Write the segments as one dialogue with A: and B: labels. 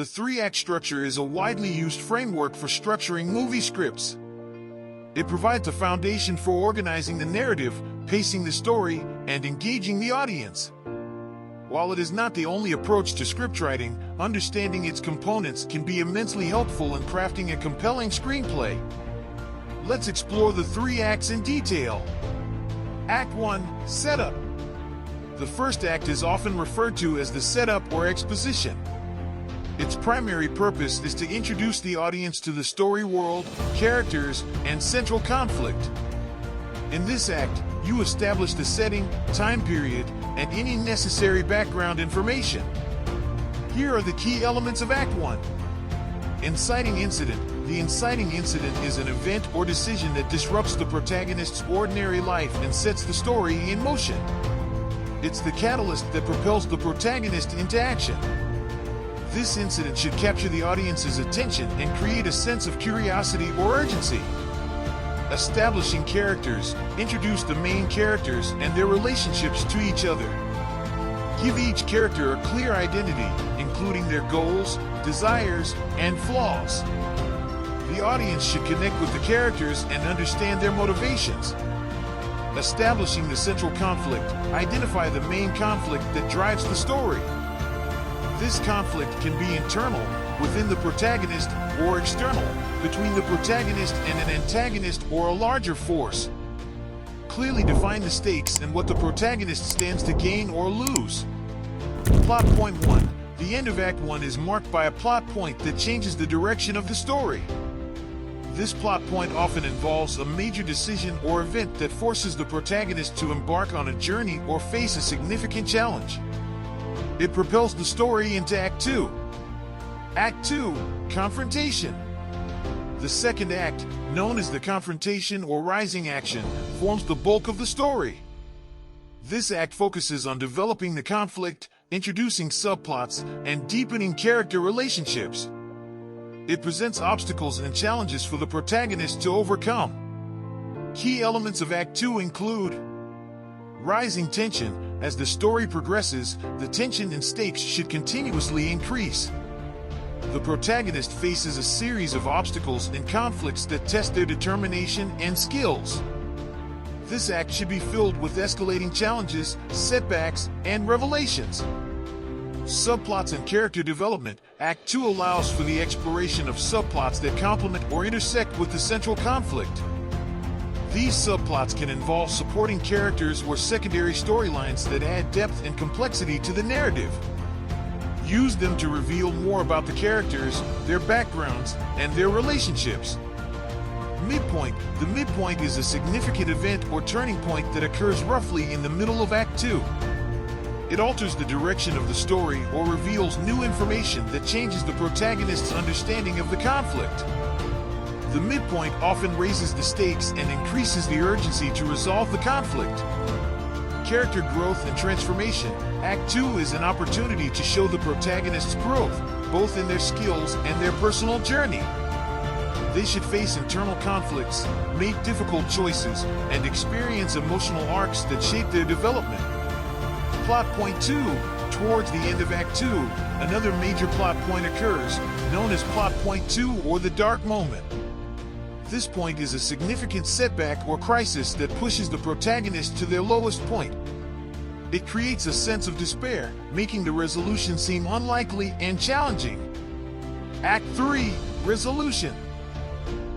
A: three-act structure is a widely used framework for structuring movie scripts. It provides a foundation for organizing the narrative, pacing the story, and engaging the audience. While it is not the only approach to scriptwriting, understanding its components can be immensely helpful in crafting a compelling screenplay. Let's explore the three acts in detail. Act 1. Setup. The first act is often referred to as the setup or exposition. Its primary purpose is to introduce the audience to the story world, characters, and central conflict. In this act, you establish the setting, time period, and any necessary background information. Here are the key elements of Act 1. Inciting incident. The inciting incident is an event or decision that disrupts the protagonist's ordinary life and sets the story in motion. It's the catalyst that propels the protagonist into action. This incident should capture the audience's attention and create a sense of curiosity or urgency. Establishing characters. Introduce the main characters and their relationships to each other. Give each character a clear identity, including their goals, desires, and flaws. The audience should connect with the characters and understand their motivations. Establishing the central conflict. Identify the main conflict that drives the story. This conflict can be internal, within the protagonist, or external, between the protagonist and an antagonist or a larger force. Clearly define the stakes and what the protagonist stands to gain or lose. Plot point 1. The end of Act 1 is marked by a plot point that changes the direction of the story. This plot point often involves a major decision or event that forces the protagonist to embark on a journey or face a significant challenge. It propels the story into Act 2. Act 2. Confrontation. The second act, known as the confrontation or rising action, forms the bulk of the story. This act focuses on developing the conflict, introducing subplots, and deepening character relationships. It presents obstacles and challenges for the protagonist to overcome. Key elements of Act 2 include rising tension. As the story progresses, the tension and stakes should continuously increase. The protagonist faces a series of obstacles and conflicts that test their determination and skills. This act should be filled with escalating challenges, setbacks, and revelations. Subplots and character development. Act 2 allows for the exploration of subplots that complement or intersect with the central conflict. These subplots can involve supporting characters or secondary storylines that add depth and complexity to the narrative. Use them to reveal more about the characters, their backgrounds, and their relationships. Midpoint. The midpoint is a significant event or turning point that occurs roughly in the middle of Act 2. It alters the direction of the story or reveals new information that changes the protagonist's understanding of the conflict. The midpoint often raises the stakes and increases the urgency to resolve the conflict. Character growth and transformation. Act 2 is an opportunity to show the protagonist's growth, both in their skills and their personal journey. They should face internal conflicts, make difficult choices, and experience emotional arcs that shape their development. Plot point 2. Towards the end of Act 2, another major plot point occurs, known as Plot point 2 or the dark moment. This point is a significant setback or crisis that pushes the protagonist to their lowest point. It creates a sense of despair, making the resolution seem unlikely and challenging. Act 3. Resolution.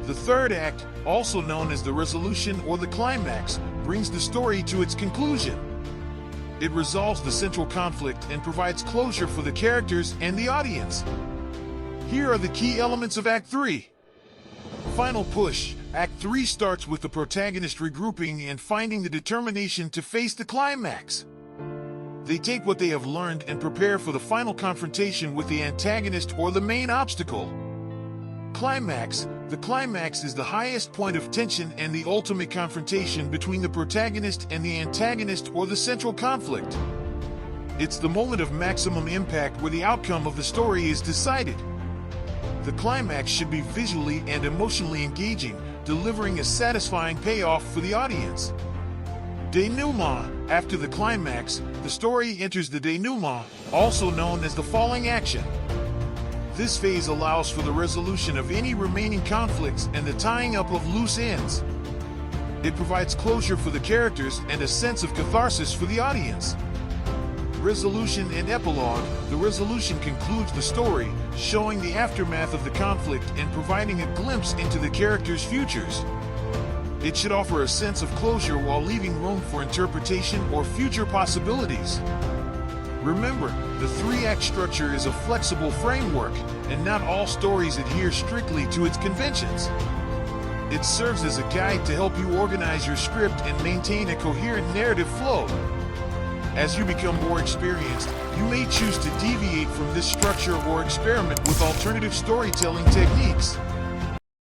A: The third act, also known as the resolution or the climax, brings the story to its conclusion. It resolves the central conflict and provides closure for the characters and the audience. Here are the key elements of Act 3. Final push. Act 3 starts with the protagonist regrouping and finding the determination to face the climax. They take what they have learned and prepare for the final confrontation with the antagonist or the main obstacle. Climax. The climax is the highest point of tension and the ultimate confrontation between the protagonist and the antagonist or the central conflict. It's the moment of maximum impact where the outcome of the story is decided. The climax should be visually and emotionally engaging, delivering a satisfying payoff for the audience. Denouement. After the climax, the story enters the denouement, also known as the falling action. This phase allows for the resolution of any remaining conflicts and the tying up of loose ends. It provides closure for the characters and a sense of catharsis for the audience. Resolution and epilogue. The resolution concludes the story, showing the aftermath of the conflict and providing a glimpse into the characters' futures. It should offer a sense of closure while leaving room for interpretation or future possibilities. Remember, the three-act structure is a flexible framework, and not all stories adhere strictly to its conventions. It serves as a guide to help you organize your script and maintain a coherent narrative flow. As you become more experienced, you may choose to deviate from this structure or experiment with alternative storytelling techniques.